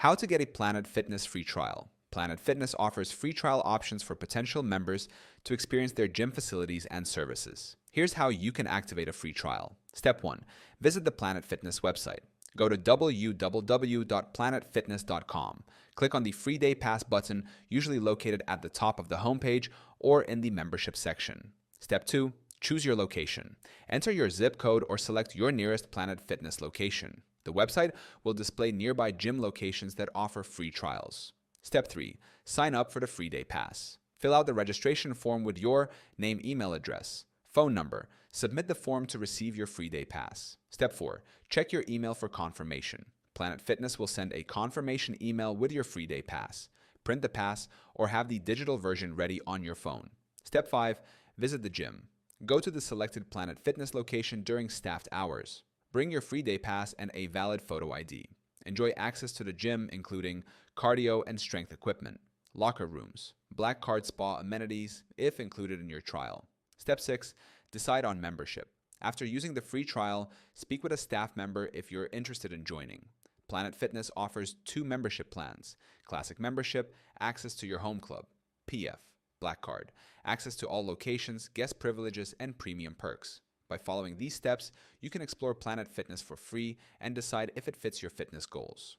How to get a Planet Fitness free trial. Planet Fitness offers free trial options for potential members to experience their gym facilities and services. Here's how you can activate a free trial. Step 1. Visit the Planet Fitness website. Go to www.planetfitness.com. Click on the Free Day Pass button, usually located at the top of the homepage or in the membership section. Step 2. Choose your location. Enter your zip code or select your nearest Planet Fitness location. The website will display nearby gym locations that offer free trials. Step 3. Sign up for the Free Day Pass. Fill out the registration form with your name, email address, phone number. Submit the form to receive your Free Day Pass. Step 4. Check your email for confirmation. Planet Fitness will send a confirmation email with your Free Day Pass. Print the pass or have the digital version ready on your phone. Step 5. Visit the gym. Go to the selected Planet Fitness location during staffed hours. Bring your Free Day Pass and a valid photo ID. Enjoy access to the gym, including cardio and strength equipment, locker rooms, Black Card Spa amenities, if included in your trial. Step 6. Decide on membership. After using the free trial, speak with a staff member if you're interested in joining. Planet Fitness offers 2 membership plans: Classic Membership, access to your home club; PF, Black Card, access to all locations, guest privileges, and premium perks. By following these steps, you can explore Planet Fitness for free and decide if it fits your fitness goals.